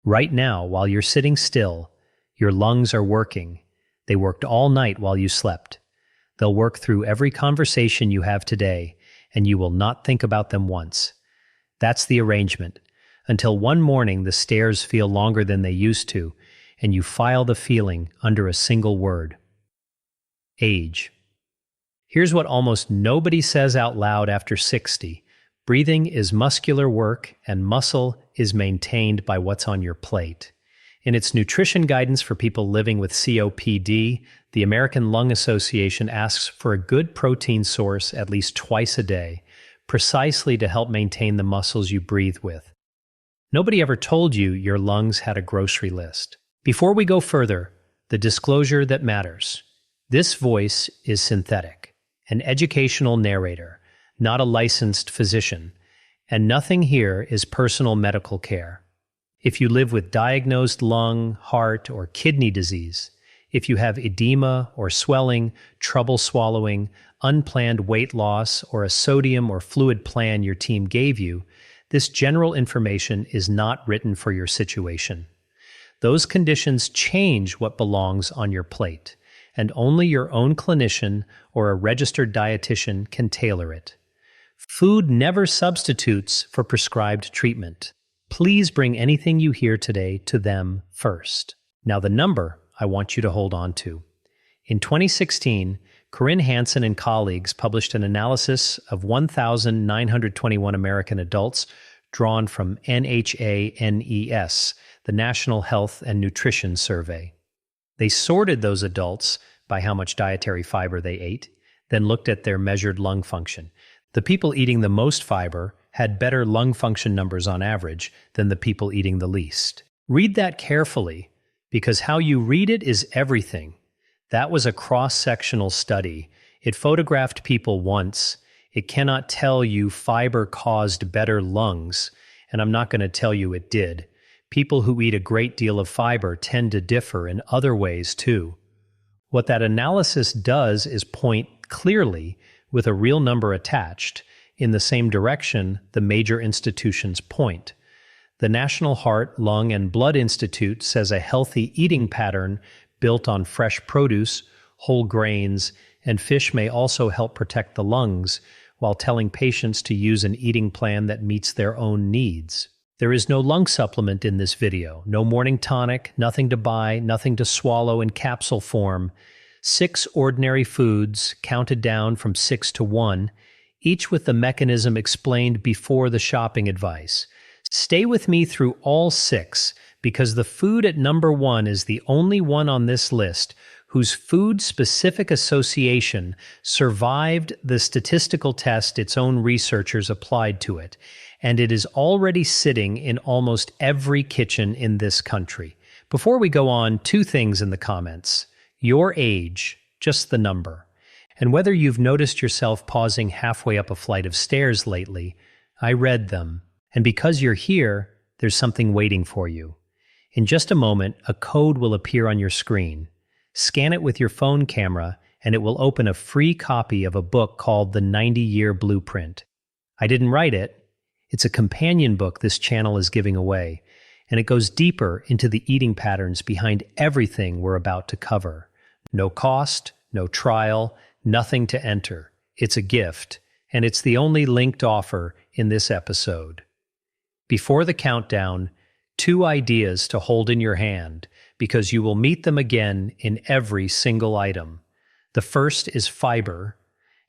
Right now, while you're sitting still, your lungs are working. They worked all night while you slept. They'll work through every conversation you have today, and you will not think about them once. That's the arrangement. Until one morning the stairs feel longer than they used to, and you file the feeling under a single word. Age. Here's what almost nobody says out loud after 60. Breathing is muscular work, and muscle is maintained by what's on your plate. In its nutrition guidance for people living with COPD, the American Lung Association asks for a good protein source at least twice a day, precisely to help maintain the muscles you breathe with. Nobody ever told you your lungs had a grocery list. Before we go further, the disclosure that matters. This voice is synthetic, an educational narrator, not a licensed physician, and nothing here is personal medical care. If you live with diagnosed lung, heart, or kidney disease, if you have edema or swelling, trouble swallowing, unplanned weight loss, or a sodium or fluid plan your team gave you, this general information is not written for your situation. Those conditions change what belongs on your plate, and only your own clinician or a registered dietitian can tailor it. Food never substitutes for prescribed treatment. Please bring anything you hear today to them first. Now the number I want you to hold on to. In 2016, Corinne Hansen and colleagues published an analysis of 1,921 American adults drawn from NHANES, the National Health and Nutrition Survey. They sorted those adults by how much dietary fiber they ate, then looked at their measured lung function. The people eating the most fiber had better lung function numbers on average than the people eating the least. Read that carefully, because how you read it is everything. That was a cross-sectional study. It photographed people once. It cannot tell you fiber caused better lungs, and I'm not going to tell you it did. People who eat a great deal of fiber tend to differ in other ways too. What that analysis does is point clearly, with a real number attached, in the same direction the major institutions point. The National Heart, Lung, and Blood Institute says a healthy eating pattern built on fresh produce, whole grains, and fish may also help protect the lungs, while telling patients to use an eating plan that meets their own needs. There is no lung supplement in this video, no morning tonic, nothing to buy, nothing to swallow in capsule form. 6 ordinary foods, counted down from 6 to 1, each with the mechanism explained before the shopping advice. Stay with me through all 6, because the food at number 1 is the only one on this list whose food-specific association survived the statistical test its own researchers applied to it, and it is already sitting in almost every kitchen in this country. Before we go on, 2 things in the comments. Your age, just the number, and whether you've noticed yourself pausing halfway up a flight of stairs lately. I read them, and because you're here, there's something waiting for you. In just a moment, a code will appear on your screen. Scan it with your phone camera, and it will open a free copy of a book called The 90-Year Blueprint. I didn't write it. It's a companion book this channel is giving away, and it goes deeper into the eating patterns behind everything we're about to cover. No cost, no trial, nothing to enter. It's a gift, and it's the only linked offer in this episode. Before the countdown, 2 ideas to hold in your hand, because you will meet them again in every single item. The first is fiber,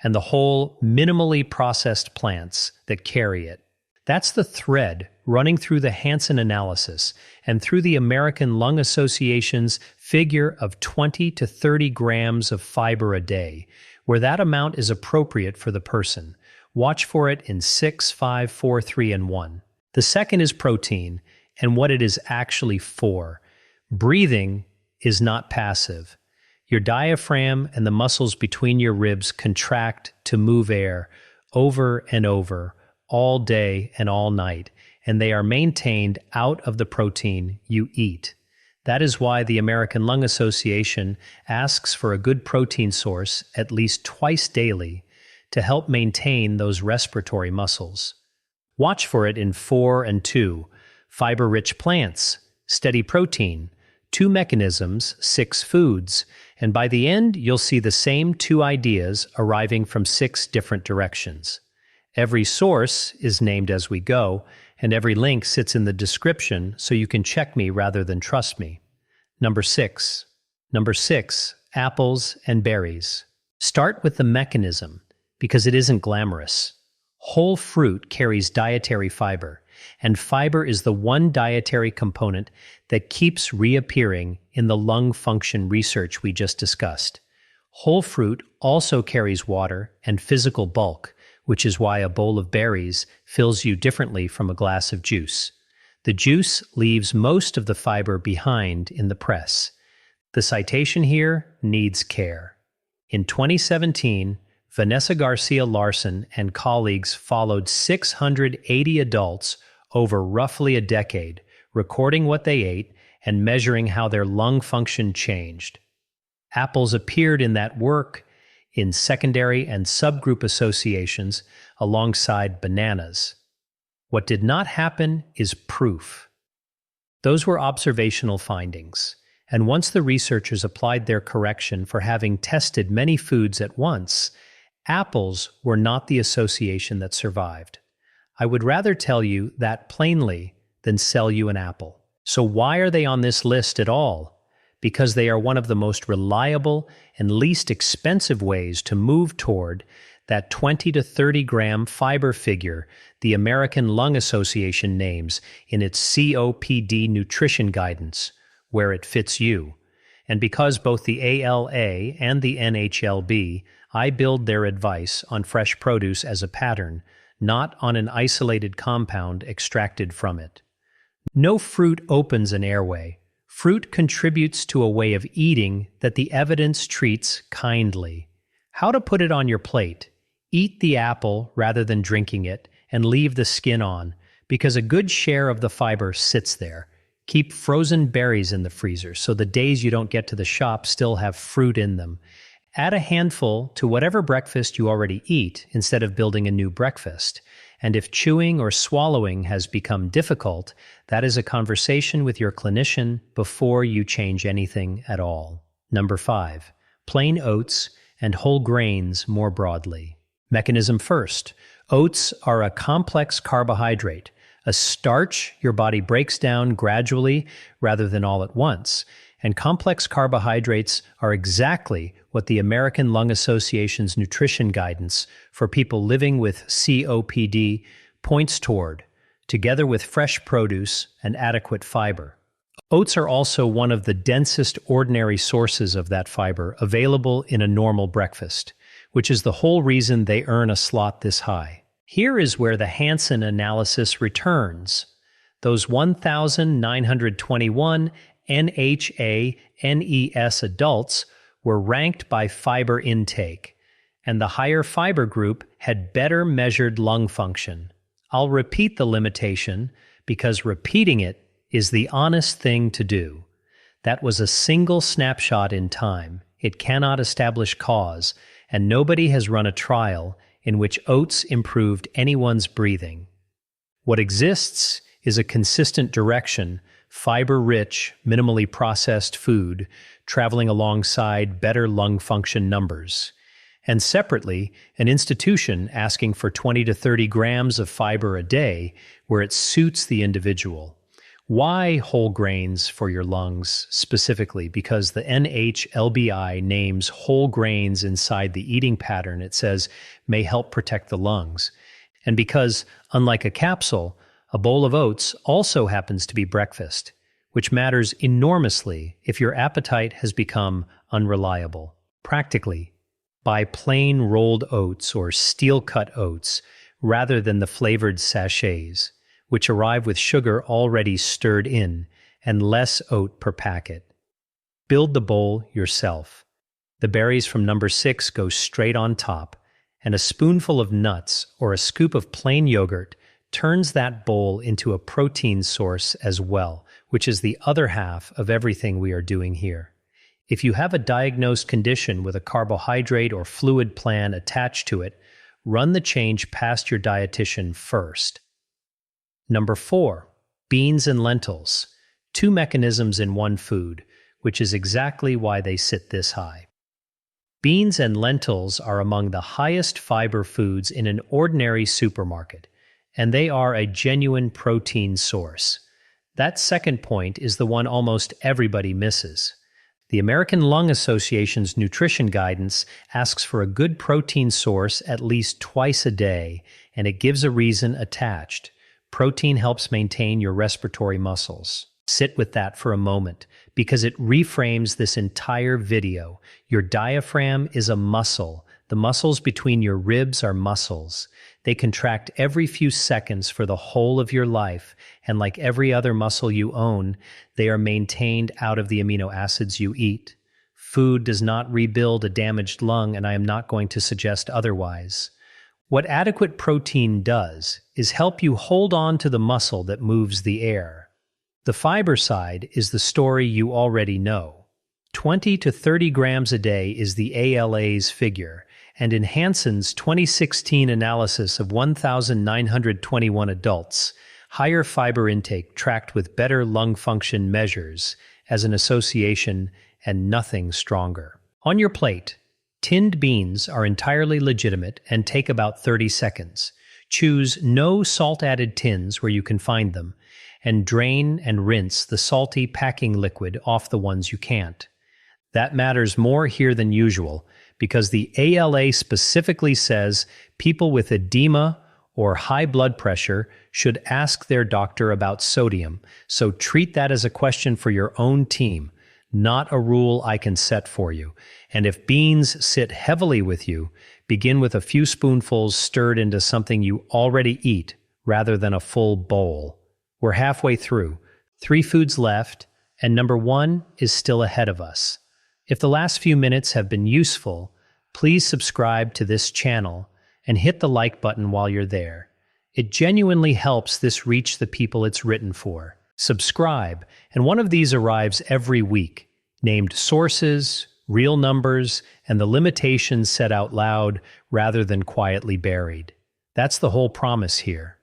and the whole minimally processed plants that carry it. That's the thread running through the Hansen analysis and through the American Lung Association's figure of 20 to 30 grams of fiber a day, where that amount is appropriate for the person. Watch for it in 6, 5, 4, 3, and 1. The second is protein and what it is actually for. Breathing is not passive. Your diaphragm and the muscles between your ribs contract to move air over and over, all day and all night, and they are maintained out of the protein you eat. That is why the American Lung Association asks for a good protein source at least twice daily to help maintain those respiratory muscles. Watch for it in 4 and 2, fiber-rich plants, steady protein, 2 mechanisms, 6 foods, and by the end you'll see the same 2 ideas arriving from 6 different directions. Every source is named as we go, and every link sits in the description so you can check me rather than trust me. Number 6. Number 6, apples and berries. Start with the mechanism, because it isn't glamorous. Whole fruit carries dietary fiber, and fiber is the one dietary component that keeps reappearing in the lung function research we just discussed. Whole fruit also carries water and physical bulk, which is why a bowl of berries fills you differently from a glass of juice. The juice leaves most of the fiber behind in the press. The citation here needs care. In 2017, Vanessa Garcia Larson and colleagues followed 680 adults over roughly a decade, recording what they ate and measuring how their lung function changed. Apples appeared in that work in secondary and subgroup associations alongside bananas. What did not happen is proof. Those were observational findings, and once the researchers applied their correction for having tested many foods at once, apples were not the association that survived. I would rather tell you that plainly than sell you an apple. So why are they on this list at all? Because they are one of the most reliable and least expensive ways to move toward that 20 to 30 gram fiber figure the American Lung Association names in its COPD nutrition guidance, where it fits you. And because both the ALA and the NHLB, I build their advice on fresh produce as a pattern, not on an isolated compound extracted from it. No fruit opens an airway. Fruit contributes to a way of eating that the evidence treats kindly. How to put it on your plate? Eat the apple rather than drinking it, and leave the skin on, because a good share of the fiber sits there. Keep frozen berries in the freezer so the days you don't get to the shop still have fruit in them. Add a handful to whatever breakfast you already eat instead of building a new breakfast. And if chewing or swallowing has become difficult, that is a conversation with your clinician before you change anything at all. Number 5, plain oats and whole grains more broadly. Mechanism first. Oats are a complex carbohydrate, a starch your body breaks down gradually rather than all at once. And complex carbohydrates are exactly what the American Lung Association's nutrition guidance for people living with COPD points toward, together with fresh produce and adequate fiber. Oats are also one of the densest ordinary sources of that fiber available in a normal breakfast, which is the whole reason they earn a slot this high. Here is where the Hansen analysis returns. Those 1,921 NHA-NES adults were ranked by fiber intake, and the higher fiber group had better measured lung function. I'll repeat the limitation because repeating it is the honest thing to do. That was a single snapshot in time. It cannot establish cause, and nobody has run a trial in which oats improved anyone's breathing. What exists is a consistent direction, fiber-rich, minimally processed food traveling alongside better lung function numbers. And separately, an institution asking for 20 to 30 grams of fiber a day where it suits the individual. Why whole grains for your lungs specifically? Because the NHLBI names whole grains inside the eating pattern it says may help protect the lungs. And because, unlike a capsule, a bowl of oats also happens to be breakfast, which matters enormously if your appetite has become unreliable. Practically, buy plain rolled oats or steel-cut oats rather than the flavored sachets, which arrive with sugar already stirred in and less oat per packet. Build the bowl yourself. The berries from number 6 go straight on top, and a spoonful of nuts or a scoop of plain yogurt turns that bowl into a protein source as well, which is the other half of everything we are doing here. If you have a diagnosed condition with a carbohydrate or fluid plan attached to it, run the change past your dietitian first. Number 4, beans and lentils. Two mechanisms in one food, which is exactly why they sit this high. Beans and lentils are among the highest fiber foods in an ordinary supermarket, and they are a genuine protein source. That second point is the one almost everybody misses. The American Lung Association's nutrition guidance asks for a good protein source at least twice a day, and it gives a reason attached. Protein helps maintain your respiratory muscles. Sit with that for a moment, because it reframes this entire video. Your diaphragm is a muscle. The muscles between your ribs are muscles. They contract every few seconds for the whole of your life, and like every other muscle you own, they are maintained out of the amino acids you eat. Food does not rebuild a damaged lung, and I am not going to suggest otherwise. What adequate protein does is help you hold on to the muscle that moves the air. The fiber side is the story you already know. 20 to 30 grams a day is the ALA's figure, and in Hansen's 2016 analysis of 1,921 adults, higher fiber intake tracked with better lung function measures as an association and nothing stronger. On your plate, tinned beans are entirely legitimate and take about 30 seconds. Choose no salt-added tins where you can find them, and drain and rinse the salty packing liquid off the ones you can't. That matters more here than usual, because the ALA specifically says people with edema or high blood pressure should ask their doctor about sodium, so treat that as a question for your own team, not a rule I can set for you. And if beans sit heavily with you, begin with a few spoonfuls stirred into something you already eat rather than a full bowl. We're halfway through, 3 foods left, and number 1 is still ahead of us. If the last few minutes have been useful, please subscribe to this channel and hit the like button while you're there. It genuinely helps this reach the people it's written for. Subscribe, and one of these arrives every week, named sources, real numbers, and the limitations said out loud rather than quietly buried. That's the whole promise here.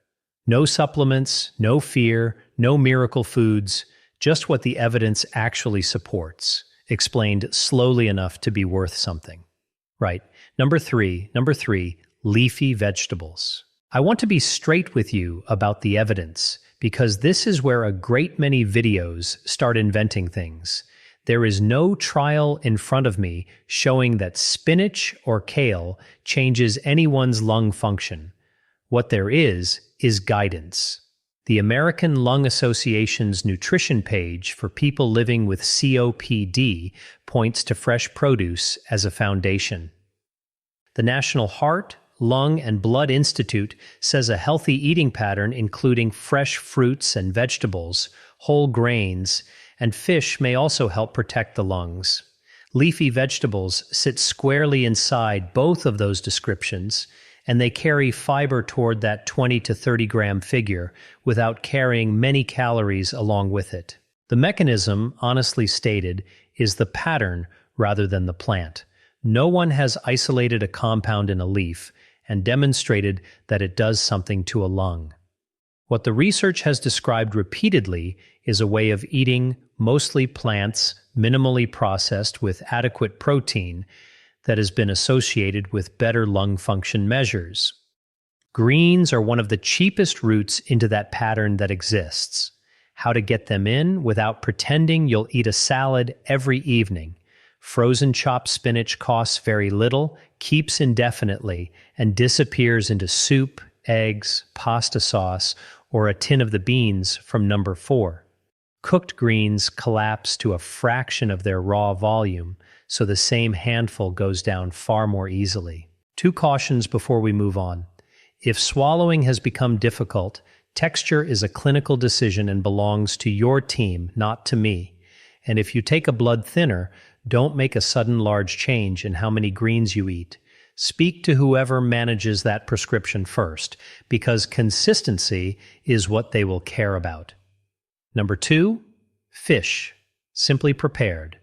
No supplements, no fear, no miracle foods, just what the evidence actually supports, explained slowly enough to be worth something. Right. Number three, leafy vegetables. I want to be straight with you about the evidence, because this is where a great many videos start inventing things. There is no trial in front of me showing that spinach or kale changes anyone's lung function. What there is guidance. The American Lung Association's nutrition page for people living with COPD points to fresh produce as a foundation. The National Heart, Lung, and Blood Institute says a healthy eating pattern including fresh fruits and vegetables, whole grains, and fish may also help protect the lungs. Leafy vegetables sit squarely inside both of those descriptions, and they carry fiber toward that 20 to 30 gram figure without carrying many calories along with it. The mechanism, honestly stated, is the pattern rather than the plant. No one has isolated a compound in a leaf and demonstrated that it does something to a lung. What the research has described repeatedly is a way of eating mostly plants, minimally processed with adequate protein, that has been associated with better lung function measures. Greens are one of the cheapest routes into that pattern that exists. How to get them in without pretending you'll eat a salad every evening. Frozen chopped spinach costs very little, keeps indefinitely, and disappears into soup, eggs, pasta sauce, or a tin of the beans from number 4. Cooked greens collapse to a fraction of their raw volume, so the same handful goes down far more easily. 2 cautions before we move on. If swallowing has become difficult, texture is a clinical decision and belongs to your team, not to me. And if you take a blood thinner, don't make a sudden large change in how many greens you eat. Speak to whoever manages that prescription first, because consistency is what they will care about. Number 2, fish, simply prepared.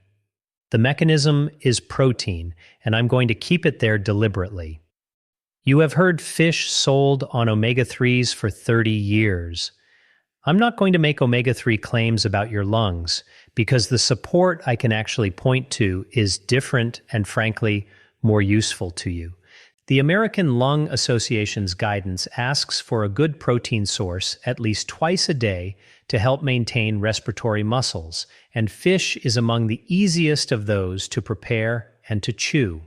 The mechanism is protein, and I'm going to keep it there deliberately. You have heard fish sold on omega-3s for 30 years. I'm not going to make omega-3 claims about your lungs because the support I can actually point to is different and, frankly, more useful to you. The American Lung Association's guidance asks for a good protein source at least twice a day to help maintain respiratory muscles, and fish is among the easiest of those to prepare and to chew.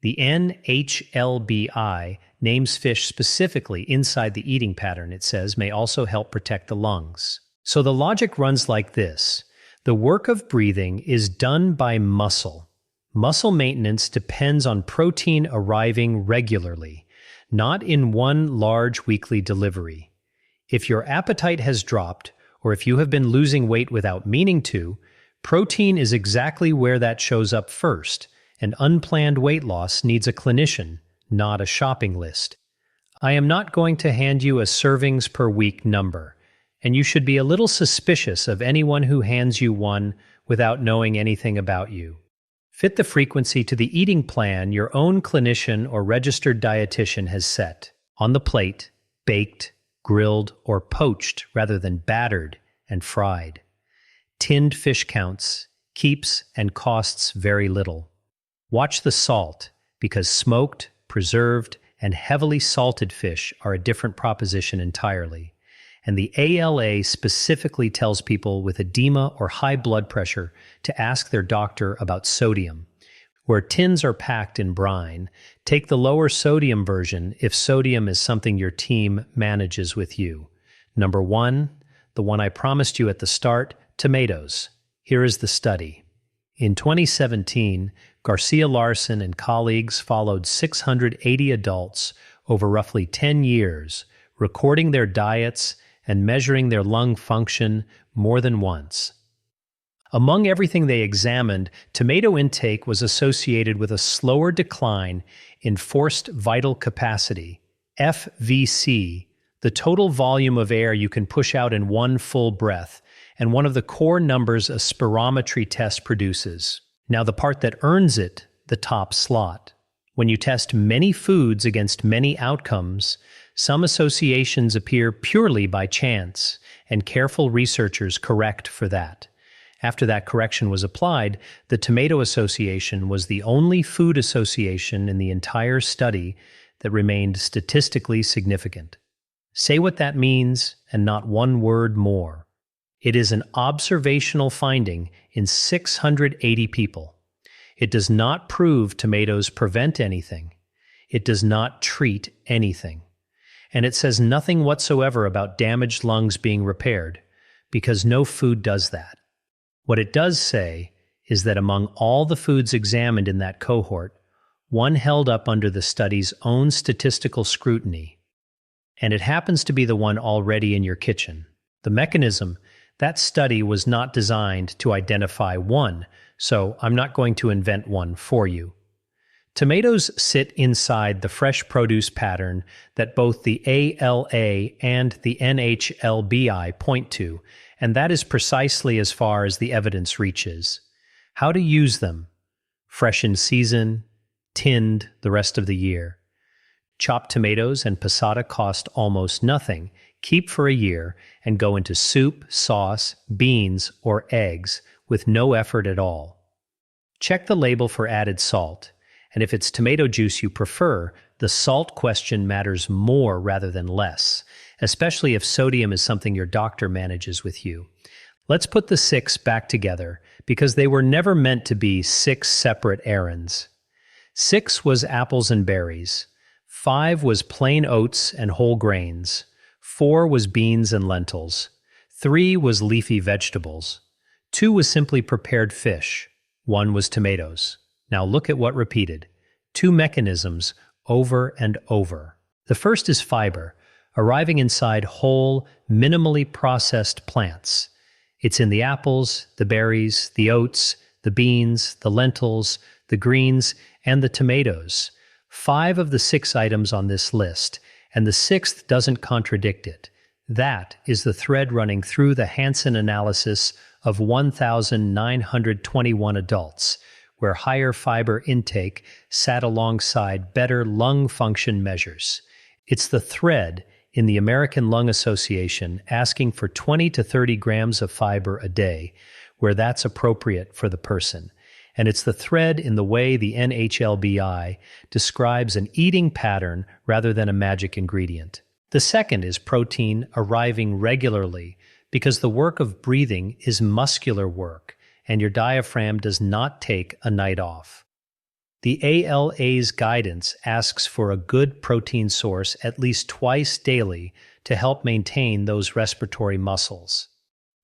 The NHLBI names fish specifically inside the eating pattern, it says, may also help protect the lungs. So the logic runs like this. The work of breathing is done by muscle. Muscle maintenance depends on protein arriving regularly, not in one large weekly delivery. If your appetite has dropped, or if you have been losing weight without meaning to, protein is exactly where that shows up first, and unplanned weight loss needs a clinician, not a shopping list. I am not going to hand you a servings per week number, and you should be a little suspicious of anyone who hands you one without knowing anything about you. Fit the frequency to the eating plan your own clinician or registered dietitian has set. On the plate, baked, grilled, or poached rather than battered and fried. Tinned fish counts, keeps, and costs very little. Watch the salt, because smoked, preserved, and heavily salted fish are a different proposition entirely. And the ALA specifically tells people with edema or high blood pressure to ask their doctor about sodium. Where tins are packed in brine, take the lower sodium version if sodium is something your team manages with you. Number 1, the one I promised you at the start, tomatoes. Here is the study. In 2017, Garcia Larson and colleagues followed 680 adults over roughly 10 years, recording their diets and measuring their lung function more than once. Among everything they examined, tomato intake was associated with a slower decline in forced vital capacity, FVC, the total volume of air you can push out in one full breath, and one of the core numbers a spirometry test produces. Now the part that earns it, the top slot. When you test many foods against many outcomes, some associations appear purely by chance, and careful researchers correct for that. After that correction was applied, the tomato association was the only food association in the entire study that remained statistically significant. Say what that means, and not one word more. It is an observational finding in 680 people. It does not prove tomatoes prevent anything. It does not treat anything. And it says nothing whatsoever about damaged lungs being repaired, because no food does that. What it does say is that among all the foods examined in that cohort, one held up under the study's own statistical scrutiny, and it happens to be the one already in your kitchen. The mechanism, that study was not designed to identify one, so I'm not going to invent one for you. Tomatoes sit inside the fresh produce pattern that both the ALA and the NHLBI point to, and that is precisely as far as the evidence reaches. How to use them: fresh in season, tinned the rest of the year. Chopped tomatoes and passata cost almost nothing, keep for a year, and go into soup, sauce, beans, or eggs with no effort at all. Check the label for added salt. And if it's tomato juice you prefer, the salt question matters more rather than less, especially if sodium is something your doctor manages with you. Let's put the 6 back together, because they were never meant to be 6 separate errands. 6 was apples and berries. 5 was plain oats and whole grains. 4 was beans and lentils. 3 was leafy vegetables. 2 was simply prepared fish. 1 was tomatoes. Now look at what repeated. 2 mechanisms over and over. The first is fiber, arriving inside whole, minimally processed plants. It's in the apples, the berries, the oats, the beans, the lentils, the greens, and the tomatoes. 5 of the 6 items on this list, and the 6th doesn't contradict it. That is the thread running through the Hansen analysis of 1,921 adults, where higher fiber intake sat alongside better lung function measures. It's the thread in the American Lung Association asking for 20 to 30 grams of fiber a day, where that's appropriate for the person. And it's the thread in the way the NHLBI describes an eating pattern rather than a magic ingredient. The second is protein arriving regularly, because the work of breathing is muscular work, and your diaphragm does not take a night off. The ALA's guidance asks for a good protein source at least twice daily to help maintain those respiratory muscles.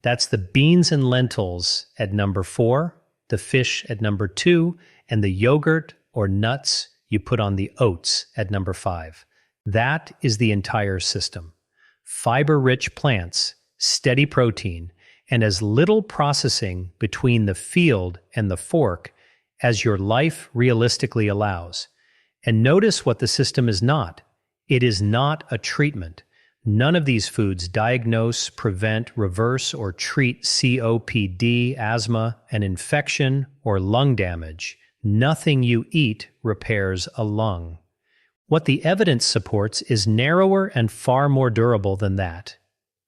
That's the beans and lentils at number 4, the fish at number 2, and the yogurt or nuts you put on the oats at number 5. That is the entire system. Fiber-rich plants, steady protein, and as little processing between the field and the fork as your life realistically allows. And notice what the system is not. It is not a treatment. None of these foods diagnose, prevent, reverse, or treat COPD, asthma, an infection, or lung damage. Nothing you eat repairs a lung. What the evidence supports is narrower and far more durable than that.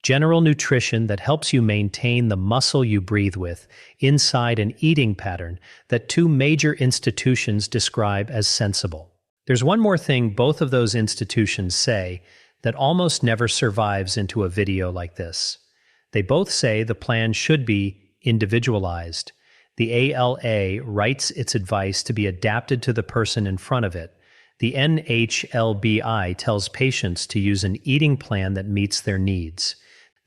General nutrition that helps you maintain the muscle you breathe with inside an eating pattern that 2 major institutions describe as sensible. There's one more thing both of those institutions say that almost never survives into a video like this. They both say the plan should be individualized. The ALA writes its advice to be adapted to the person in front of it. The NHLBI tells patients to use an eating plan that meets their needs.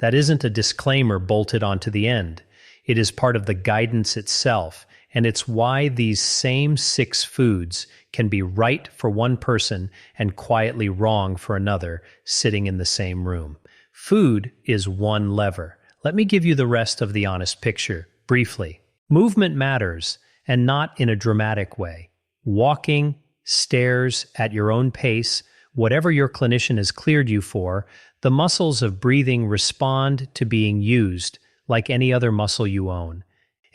That isn't a disclaimer bolted onto the end. It is part of the guidance itself, and it's why these same 6 foods can be right for one person and quietly wrong for another, sitting in the same room. Food is one lever. Let me give you the rest of the honest picture, briefly. Movement matters, and not in a dramatic way. Walking, stairs, at your own pace, whatever your clinician has cleared you for, the muscles of breathing respond to being used like any other muscle you own.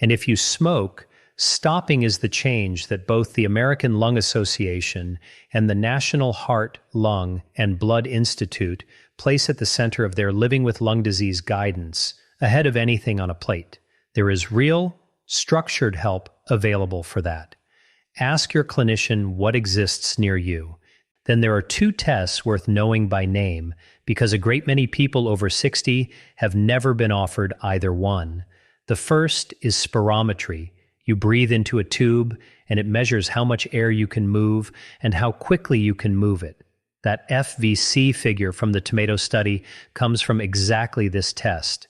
And if you smoke, stopping is the change that both the American Lung Association and the National Heart, Lung, and Blood Institute place at the center of their Living with Lung Disease guidance, ahead of anything on a plate. There is real, structured help available for that. Ask your clinician what exists near you. Then there are 2 tests worth knowing by name, because a great many people over 60 have never been offered either one. The first is spirometry. You breathe into a tube, and it measures how much air you can move and how quickly you can move it. That FVC figure from the tomato study comes from exactly this test.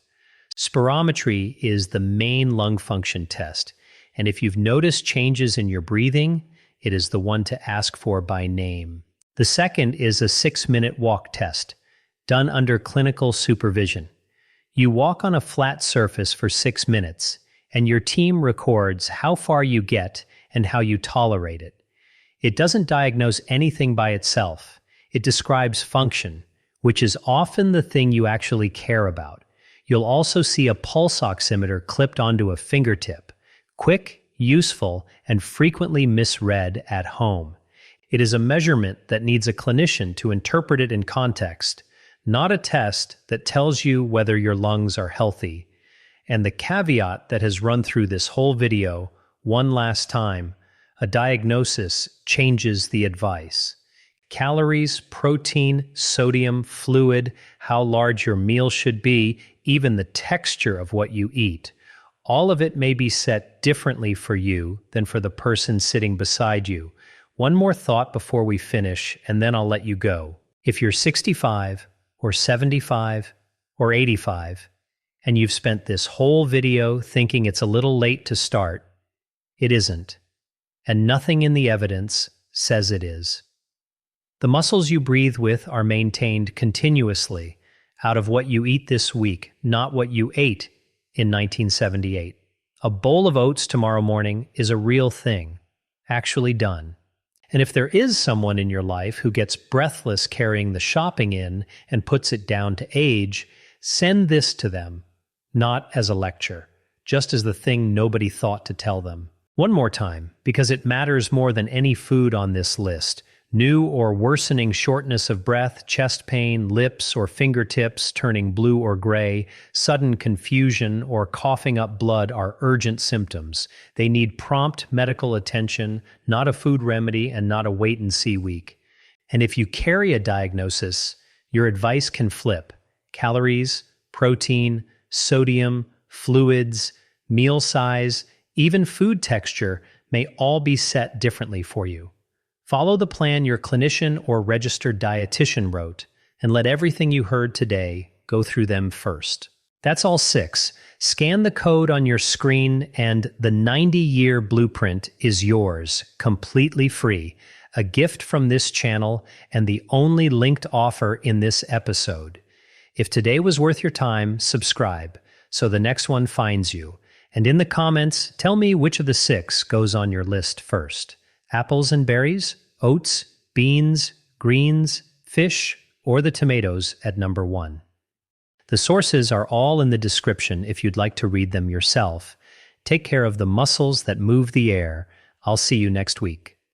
Spirometry is the main lung function test, and if you've noticed changes in your breathing, it is the one to ask for by name. The second is a 6-minute walk test, done under clinical supervision. You walk on a flat surface for 6 minutes, and your team records how far you get and how you tolerate it. It doesn't diagnose anything by itself. It describes function, which is often the thing you actually care about. You'll also see a pulse oximeter clipped onto a fingertip. Quick, useful, and frequently misread at home. It is a measurement that needs a clinician to interpret it in context, not a test that tells you whether your lungs are healthy. And the caveat that has run through this whole video, one last time, a diagnosis changes the advice. Calories, protein, sodium, fluid, how large your meal should be, even the texture of what you eat. All of it may be set differently for you than for the person sitting beside you. One more thought before we finish, and then I'll let you go. If you're 65 or 75 or 85, and you've spent this whole video thinking it's a little late to start, it isn't. And nothing in the evidence says it is. The muscles you breathe with are maintained continuously out of what you eat this week, not what you ate in 1978. A bowl of oats tomorrow morning is a real thing, actually done. And if there is someone in your life who gets breathless carrying the shopping in and puts it down to age, send this to them, not as a lecture, just as the thing nobody thought to tell them. One more time, because it matters more than any food on this list. New or worsening shortness of breath, chest pain, lips or fingertips turning blue or gray, sudden confusion, or coughing up blood are urgent symptoms. They need prompt medical attention, not a food remedy and not a wait-and-see week. And if you carry a diagnosis, your advice can flip. Calories, protein, sodium, fluids, meal size, even food texture may all be set differently for you. Follow the plan your clinician or registered dietitian wrote, and let everything you heard today go through them first. That's all 6. Scan the code on your screen and the 90-year blueprint is yours, completely free. A gift from this channel and the only linked offer in this episode. If today was worth your time, subscribe so the next one finds you. And in the comments, tell me which of the 6 goes on your list first. Apples and berries, oats, beans, greens, fish, or the tomatoes at number 1. The sources are all in the description if you'd like to read them yourself. Take care of the muscles that move the air. I'll see you next week.